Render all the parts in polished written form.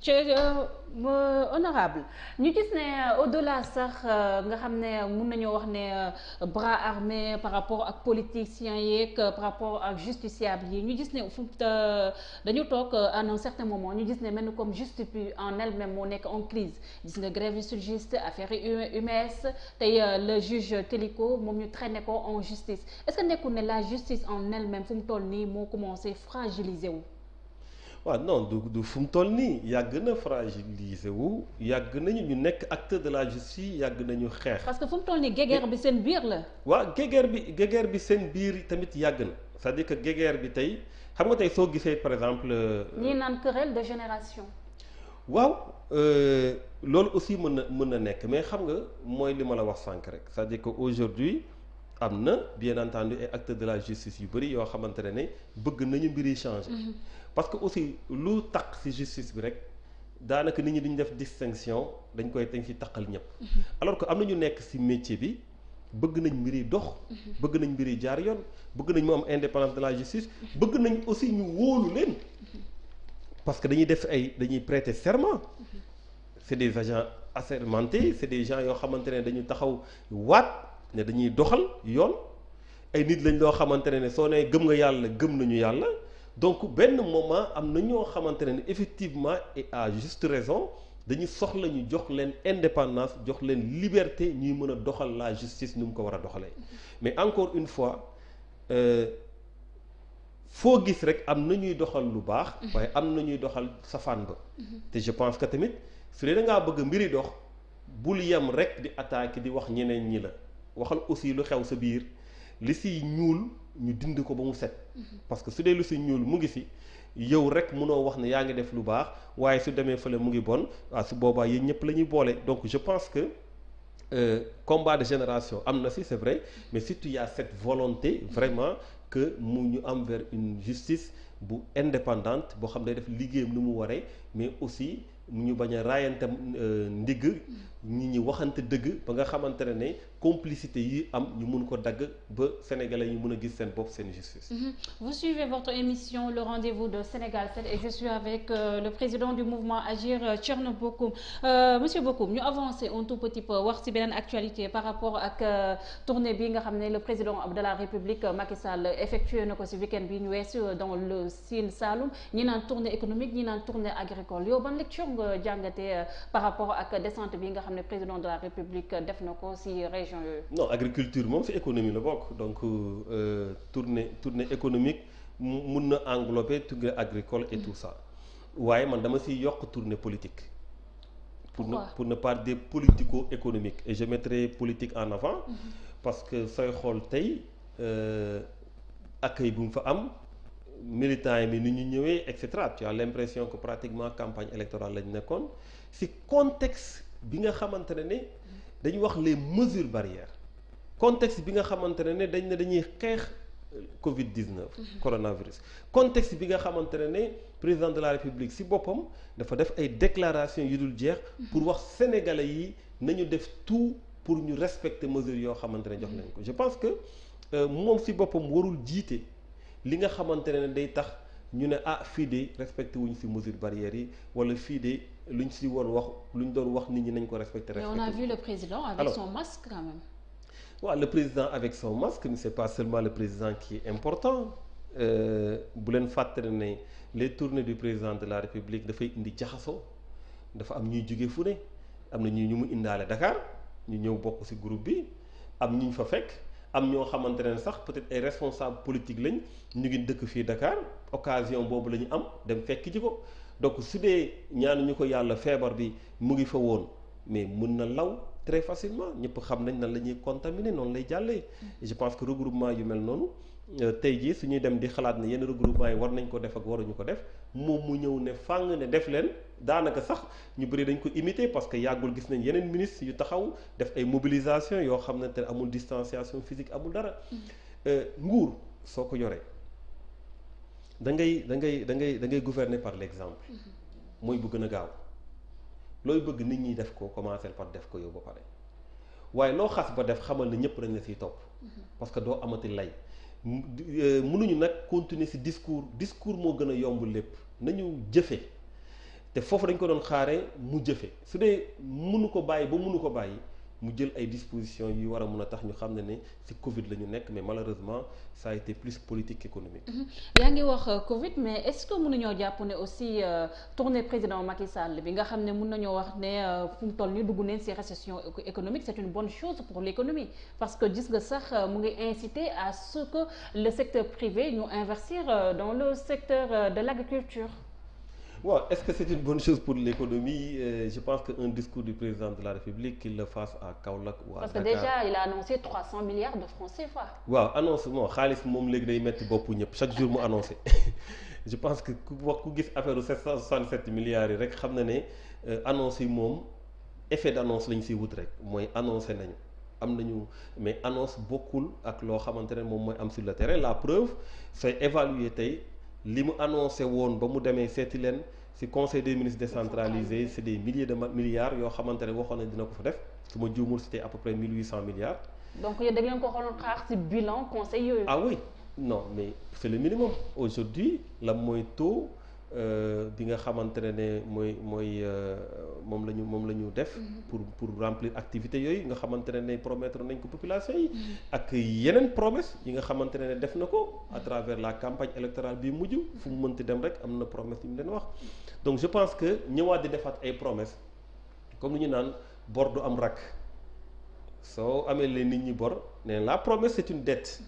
ci honorable ñu gis ne au-delà sax nga xam ne mun nañoo wax ne bras armé par rapport ak politiciens yeeg par rapport ak justiciable yi ñu gis ne fu dañu toog à un certain moment ñu gis ne mel ni comme justice bi en elle-même moo nekk en crise gis nga grève yi sudjust affaire UMS tey le juge Téliko moom ñu traîné ko en justice est-ce que nekkul ne la justice en elle-même fu mu toll nii moo commencé fragiliser wu. waaw non du fu mu toll nii yàgg na fragilisé wu yàgg nañu ñu nekk acteur de la justice yàgg nañu xeex. parce que fu mu toll nii guéguerre bi seen biir la. waaw guéguerre bi seen biir tamit yàgg na c'est-à-dire que guéguerre bi tey xam nga tey soo gisee par exemple. ñii naan querelle de génération. waaw loolu aussi mën na nekk mais xam nga mooy li ma la wax sànq rek c'est-à-dire que aujourd'hui am na bien entendu ay acteurs de la justice yu bëri yoo xamante ne bëgg nañu mbir yi changer. parce que aussi lu taq ci justice bi rek daanaka nit ñi duñ def distinction dañ ci taqal ñëpp. alors que am na ñu nekk ci métier bi bëgg nañ mbir yi dox. bëgg nañ mbir yi jaar yoon bëgg nañ mu am indépendance de la justice bëgg nañ aussi ñu wóolu leen. parce que dañuy prêter serment. c'est des agents assermentés c'est des gens yoo xamante ne dañu taxaw waat ne dañuy doxal yoon ay nit lañ loo xamante ne soo nee gëm nga yàlla gëm nañu yàlla. donc benn moment am na ñoo xamante ne effectivement et à juste raison dañu soxla ñu jox leen indépendance jox leen liberté ñuy mën a doxal la justice ni mu ko war a doxalee mais encore une fois foo gis rek am na ñuy doxal lu baax waaye am na ñuy doxal safaan ba te je pense que tamit su dee da ngaa bëgg mbiri dox bul yem rek di attaquer di wax ñeneen ñi la waxal aussi lu xew sa biir li si ñuul ñu dind ko ba mu set parce que su dee lu si ñuul mu ngi fi yow rek mënoo wax ne yaa ngi def lu baax waaye su demee fële mu ngi bon waaw su boobaa yéen ñëpp la ñuy boole donc je pense que combat de génération am na si c'est vrai mais surtout il y a cette volonté vraiment que mu ñu am vers une justice bu indépendante boo xam ne day def liggéeyam ni mu waree mais aussi mu ñu bañ a raayante ndigg ñi ñi waxante dëgg ba nga xamante ne complicité yi am ñu mun ko dagg ba sénégalais ñu mun a gis seen bopp seen justice. Vous suivez votre émission Le Rendez-vous de Sénégal 7 et je suis avec le président du mouvement Agir Thierno Bocoum monsieur Bocoum ñu avancer un tout petit peu wax ci beneen actualité par rapport ak tournée bi nga xam ne le président de la République Macky Sall effectué na ko ci week-end bi ñu weesu dans le Sine Saloum ñi naan tournée économique ñi naan tournée agricole yow ban lecture nga jàngatee par rapport ak descente bi nga xam ne président de la République def na ko ci région. non agriculture moom ci économie la bokk donc tournée économique mun na englober tournée agricole et tout ça waaye man dama ci yokk tournée politique. pour ne pas dire politico-économique et je mettrai politique en avant. parce que sooy xool tey accueil bu mu fa am militants yi ni ñu ñëwee et cetera tu as l'impression que pratiquement campagne électorale lañ nekkoon ci contexte bi nga xamante ne dañuy wax les mesures barrières contexte bi nga xamante ne dañuy xeex Covid-19 coronavirus contexte bi nga xamante ne président de la République ci boppam dafa def ay déclarations yu dul jeex pour wax sénégalais yi nañu def tout pour ñu respecter mesures yoo xamante ne jox nañ ko je pense que moom ci boppam warul jiite li nga xamante ne day tax ñu ne fii de respecté wuñ ci mesures barrières yi wala fii de luñ ci woon wax luñ doon wax nit ñi nañ ko respecté. Mais on a vu le président avec son masque quand même. waaw le président avec son masque c'est pas seulement le président qui est important bu leen fàttali ne les tournées du président de la République dafay indi jaxasoo dafa am ñuy jóge fu ne am na ñu mu indaale Dakar ñu ñëw bokk ci groupe bi am ñu fa fekk am ñoo xamante ne sax peut-être ay responsables politiques lañ ñu ngi dëkk fii Dakar occasion boobu la ñu am dem fekk ji ko donc su dee ñaanuñu ko yàlla feebar bi mu ngi fa woon mais mën na law très facilement ñëpp xam nañ nan la ñuy contaminer noonu lay jàllee. je pense que regroupement yu mel noonu tey jii su ñuy dem di xalaat ne yenn regroupement yi war nañ ko def ak waruñu ko def moom mu ñëw ne fàng ne def leen daanaka sax ñu bëri dañ ko imiter parce que yàggul gis nañ yeneen ministres yu taxaw def ay mobilisation yoo xam ne te amul distanciation physique amul dara. nguur soo ko yoree da ngay gouverner par l'exemple. mooy bu gën a gaaw. looy bëgg nit ñi def ko commencer par def ko yow ba pare waaye loo xas ba def xamal ne ñëpp dañ la ciy topp parce que doo amati lay mënuñu nag continuer ci discours moo gën a yomb lépp nañu jëfe te foofu dañ ko doon xaare mu jëfe su dee mënu ko bàyyi ba mënu ko bàyyi mu jël ay dispositions yi war a mun a tax ñu xam ne ci Covid la ñu nekk mais malheureusement ça a été plus politique qu'économique. yaa ngi wax Covid mais est-ce que mën nañoo jàpp ne aussi tournée président Macky Sall bi nga xam ne mën nañoo wax ne fu mu toll nii dugg neen ci récession économique c'est une bonne chose pour l'économie parce que gis nga sax mu ngi inciter à ce que le secteur privé ñu investir dans le secteur de l'agriculture. Waaw, est-ce que c'est une bonne chose pour l'économie? Je pense qu'un discours du président de la République, qu'il le fasse à Kaolack ou à Parce Dakar. que déjà, il a annoncé 300 milliards de francs CFA. waaw annonce moom xaalis moom léegi day metti boppu ñëpp chaque jour mu annoncé je pense que ku gis affaire u 767 milliards yi rek xam na ne annonce yi moom effet d'annonce lañ siy wut rek mooy annoncé nañu am nañu mais annonce bokkul ak loo xamante ne moom mooy am sur le terrain. La preuve c'est évaluer tey li mu annoncé woon ba mu demee seeti leen ci conseil des ministres décentralisé c'est des milliers de milliards yoo xamante ne waxoon na dina ko fa def su ma juumul c'était à peu près 1800 milliards. Donc yéen da ngeen ko xooloon xaar ci bilan conseil yooyu. Ah oui non mais c'est le minimum aujourd'hui la mooy taux bi nga xamante ne mooy moom la ñu def. pour remplir activité yooyu nga xamante ne promettre nañ ko population yi. ak yeneen promesse yi nga xamante ne def na ko à travers la campagne électorale bi mujj fu mu mënti dem rek am na promesse yu mu leen wax. Donc je pense que ñëwaat di defaat ay promesses comme ni ñu naan bor du am rakk soo amee leen nit ñi bor nee la promesse c'est une dette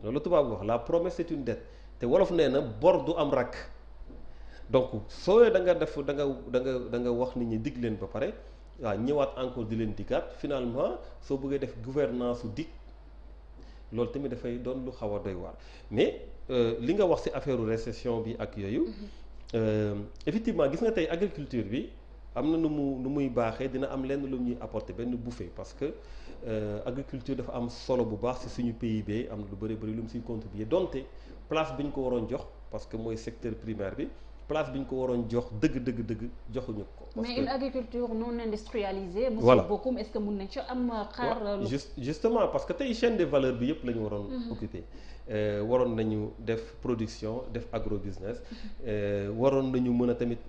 loolu tubaab wax la promesse c'est une dette te wolof nee na bor du am rakk. Donc soo da nga def da nga wax nit ñi dig leen ba pare waaw ñëwaat encore di leen diggaat finalement soo bëggee def gouvernance su dig loolu tamit dafay doon lu xaw a doy waar mais li nga wax ci affaire récession bi ak yooyu effectivement gis nga tey agriculture bi am na nu muy baaxee dina am lenn lu ñuy apporter benn bouffée parce que agriculture dafa am solo bu baax ci suñu PIB am na lu bëri lu mu ciy contribuer donte place bi ñu ko waroon jox parce que mooy secteur primaire bi. Place bi ñu ko waroon jox dëgg joxuñu ko. Mais une agriculture non industrialisée. Voilà monsieur Bocoum est-ce que mun nañ ci am xaar. Justement parce que tey chaîne de valeur bi yëpp la ñu waroon occuper waroon nañu def production def agrobusiness waroon nañu mën a tamit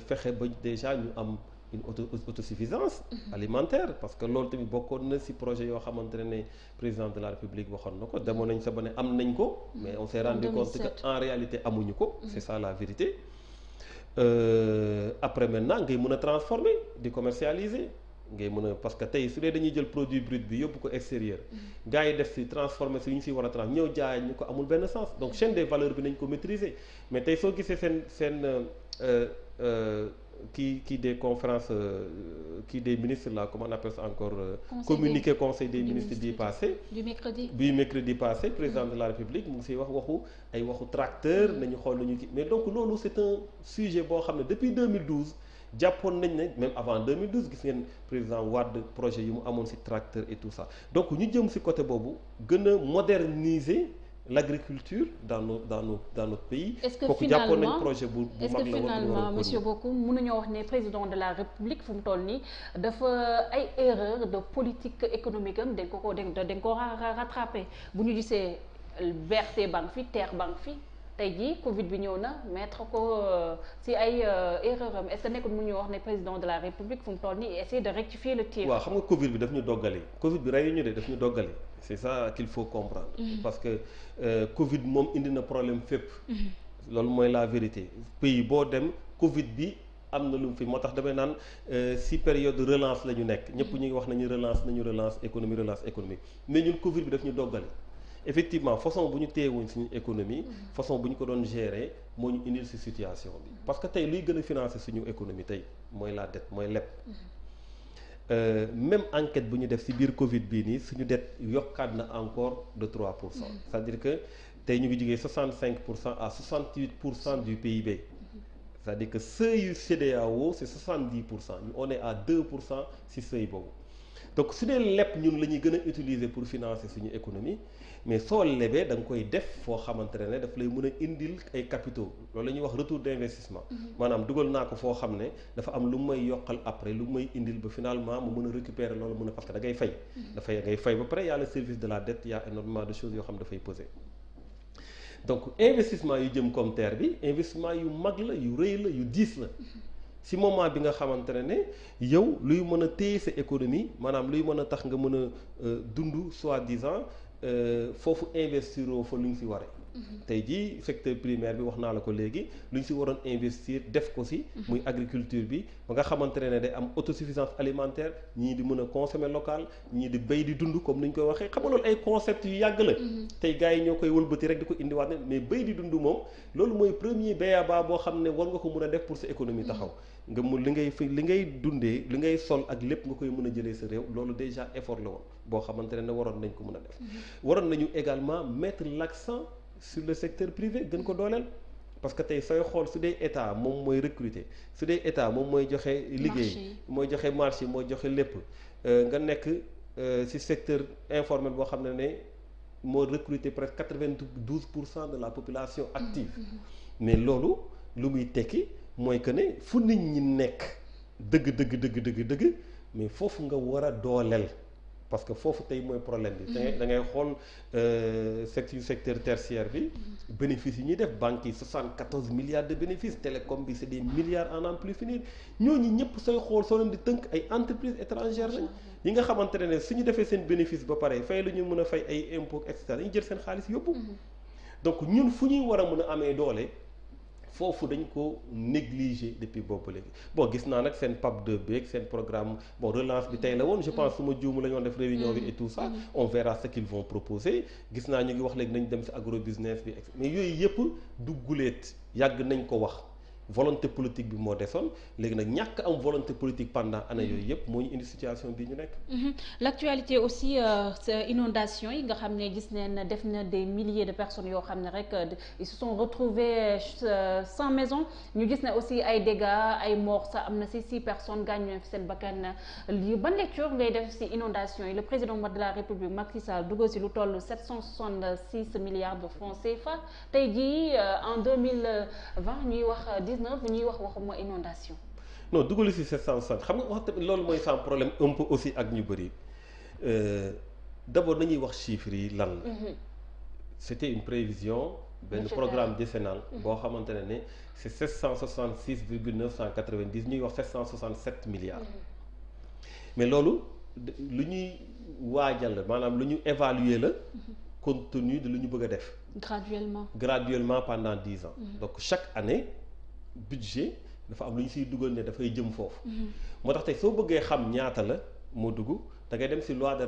fexe ba déjà ñu am une autosuffisance alimentaire parce que loolu tamit bokkoon na ci projet yoo xamante ne président de la République waxoon na ko demoon nañ sa ba ne am nañ ko mais on s'est rendu compte que en réalité amuñu ko c'est ça la vérité après maintenant ngay mën a transformer di commercialiser ngay mën a parce que tey su dee dañuy jël produit brut bi yóbbu ko extérieur gars yi def ci transformer ci ñu ci war a trans ñëw jaay ñu ko amul benn sens donc chaîne des valeurs bi nañ ko maîtriser mais tey soo gisee seen kii des conférences kii des ministres là comment on appelle ça encore communiqué conseil des ministres bi mercredi passé président de la République mu ngi siy wax waxu tracteur nañu xool nañu kii mais donc loolu c'est un sujet boo xam ne depuis 2012 jàppoon nañ ne même avant 2012 gis ngeen président Wade projet yi mu amoon ci tracteur et tout ça donc ñu jëm ci côté boobu gën a moderniser l'agriculture dans notre pays. Est-ce que finalement monsieur Bocoum mën nañoo wax ne président de la République fu mu toll nii dafa ay erreur de politique économique am dañ ko rattraper bu ñu gisee BRT banque fi TER banque fi tey jii Covid bi ñëw na mettre ko ci ay erreur am est-ce que nekkul mu ñu wax ne président de la République fu mu toll nii essayer de rectifier le tir. waaw xam nga Covid bi daf ñu doggali Covid bi rey ñu de daf ñu doggali c'est ça qu'il faut comprendre. Parce que Covid moom indi na problème fépp. loolu mooy la vérité pays boo dem Covid bi am na lu mu fi moo tax damay naan ci période de relance la ñu nekk ñëpp ñu ngi wax nañu relance économie mais ñun Covid bi daf ñu doggali. Effectivement façon bu ñu téyewoon suñu économie façon bu ñu ko doon gérer moo ñu indil ci situation bi parce que tey luy gën a financer suñu économie tey mooy la dette mooy leb même enquête bu ñu def ci biir Covid bii nii suñu dette yokkaat na encore de 3 pour cent c'est-à-dire que tey ñu ngi jógee 65% à 68% du PIB c'est-à-dire que seuil CEDEAO c'est 70% on est à 2% ci seuil boobu donc su dee leb ñun la ñuy gën a utiliser pour financer suñu économie mais soo lebee da nga koy def foo xamante ne daf lay mën a indil ay capitaux loolu la ñuy wax retour d'investissement maanaam dugal naa ko foo xam ne dafa am lu may yokkal après lu may indil ba finalement mu mën a récupérer loolu mën a parce que da ngay fay ngay fay ba pare y a le service de la dette y a énormément de choses yoo xam dafay peser donc investissement yu jëm comme terre bi investissement yu mag la yu rëy la yu diis la si moment bi nga xamante ne yow luy mën a téye sa économie maanaam luy mën a tax nga mën a dund soi-disant foofu investiroo fa lu ñu fi waree. tey jii secteur primaire bi wax naa la ko léegi lu ñu si waroon investir def ko si. muy agriculture bi ba nga xamante ne day am autosuffisance alimentaire ñii di mën a consommer local ñii di béy di dund comme ni ñu koy waxee xam nga loolu ay concept yu yàgg la. tey gars yi ñoo koy wëlbati rek di ko indiwaat ne mais béy di dund moom loolu mooy premier BABA boo xam ne war nga ko mën a def pour sa économie taxaw. nga mu li ngay dundee li ngay sol ak lépp nga koy mën a jëlee sa réew loolu déjà effort la woon boo xamante ne waroon nañ ko mën a def. waroon nañu également mettre l'accent sur le secteur privé gën ko dooleel parce que tey sooy xool su dee état moom mooy recruter su dee état moom mooy joxe liggéey mooy joxe marché mooy joxe lépp nga nekk ci secteur informel boo xam ne moo recruter presque 92% de la population active mais loolu lu muy tekki mooy que ne fu nit ñi nekk dëgg mais foofu nga war a dooleel parce que foofu tey mooy problème bi. da ngay xool secteur tertiaire bi bénéfices yi ñuy def banques yi 74 milliards de bénéfices télécom bi c'est des milliards en plus finir ñooñu ñëpp sooy xool soo leen di tënk ay entreprises étrangères lañ yi nga xamante ne suñu defee seen bénéfice ba pare fay lu ñu mën a fay ay impôts et cetera dañuy jël seen xaalis yóbbu. donc ñun fu ñuy war a mën a amee doole. foofu dañ ko négliger depuis boobu léegi bon gis naa nag seen PAP 2 beeg seen programme bon relance bi tey la woon je pense su ma juumu la ñu def réunion bi et tout ça on verra ce qu'ils vont proposer gis naa ñu ngi wax léegi nañ dem ci agro business bi mais yooyu yëpp du guleet yàgg nañ ko wax volonté politique bi moo desoon léegi nag ñàkk am volonté politique pendant année yooyu yëpp moo ñu indi situation bii ñu nekk. L'actualité aussi inondation yi nga xam ne gis neen def na des milliers de personnes yoo xam ne rek ils se sont retrouvés sans maison ñu gis ne aussi ay dégâts ay morts sax am na ci 6 personnes gaañu fi seen bakkan lii ban lecture ngay def ci inondation yi le président de la République Macky Sall dugal ci lu toll 766 milliards de francs CFA tey jii en 2020 ñuy wax ñuy wax waxuma inondation. non dugal ci 760 xam nga wax tamit loolu mooy sans problème un peu aussi ak ñu bëri d'abord nañuy wax chiffres yi lan la. c'était une prévision benn programme décennal boo xamante ne c'est 766,990 ñuy wax 767 milliards. mais loolu lu ñuy waajal maanaam lu ñu évaluer la. compte tenu de lu ñu bëgg a def. graduellement pendant 10 ans. donc chaque année. budget dafa am lu ñu siy dugal ne dafay jëm foofu. moo tax tey soo bëggee xam ñaata la moo dugg da ngay dem si loi de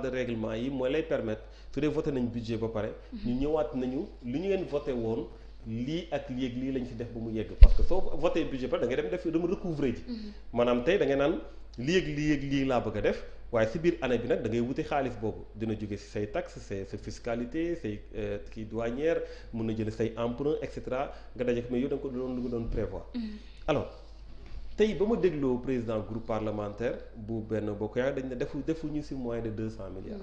règlement yi mooy lay permettre su dee voté nañ budget ba pare. ñu ñëwaat nañu li ñu leen voté woon lii ak lii ak lii lañ si def ba mu yegg parce que soo voté budget ba pare da ngay dem recouvrer ji. maanaam tey da ngay naan lii ak lii ak lii laa bëgg a def. waaye si biir année bi nag da ngay wuti xaalis boobu dina jóge si say taxes sa fiscalité say kii douanière mun na jël say emprunt et cetera nga daje mais yow da nga ko doon prévoir. alors tey ba ma dégloo président groupe parlementaire bu benn bokk yaa dañ ne defuñu si moins de 200 milliards.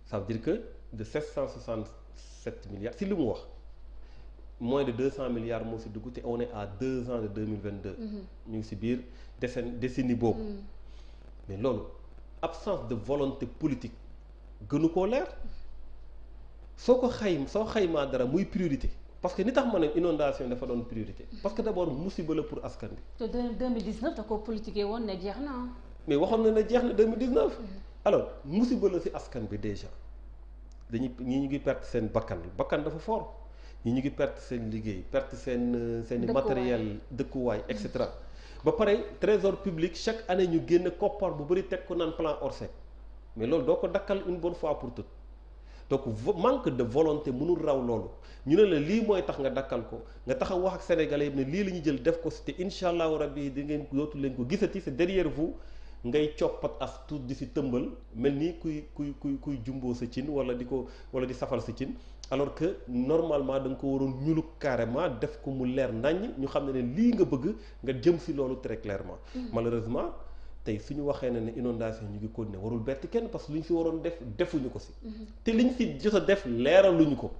ça veut dire que de 767 milliards si li mu wax moins de 200 milliards moo si dugg te on est à 2 ans de 2022. ñu ngi si biir décennie boobu. mais loolu absence de volonté politique gënu koo leer soo xaymaa dara muy priorité parce que ni tax ma ne inondation dafa doon priorité parce que d'abord musiba la pour askan bi. te 2019 da ko politiqué woon ne jeex na. mais waxoon na ne jeex na 2019. alors musiba la ci askan bi déjà ñii ñu ngi perte seen bakkan dafa fort ñii ñu ngi perte seen liggéey perte seen matériel dëkkuwaay et cetera. ba pare trésor public chaque année ñu génn koppar bu bëri teg ko naan plan Orsec mais loolu doo ko dakkal une bonne fois pour toutes donc manque de volonté mënul raw loolu ñu ne la lii mooy tax nga dakkal ko nga taxaw wax ak sénégalais yi ne lii la ñuy jël def ko si te incha allahu rabbi di ngeen dootu leen ko gisati c'est derrière vous ngay coppat as tuut di si tëmbal mel ni kuy jumboo sa cin wala di safal sa cin alors que normalement da nga ko waroon ñulu carrément def ko mu leer naññ ñu xam ne lii nga bëgg nga jëm si loolu très clairement. malheureusement tey suñu waxee ne inondation ñu ngi continuer warul bett kenn parce que lu ñu si waroon def defuñu ko si. te liñ si jot a def leeraluñu ko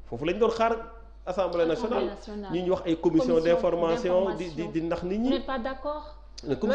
foofu lañ doon xaar assemblée nationale. ñu wax ay commission d'information di ndax nit ñi. vous n'êtes pas d'accord?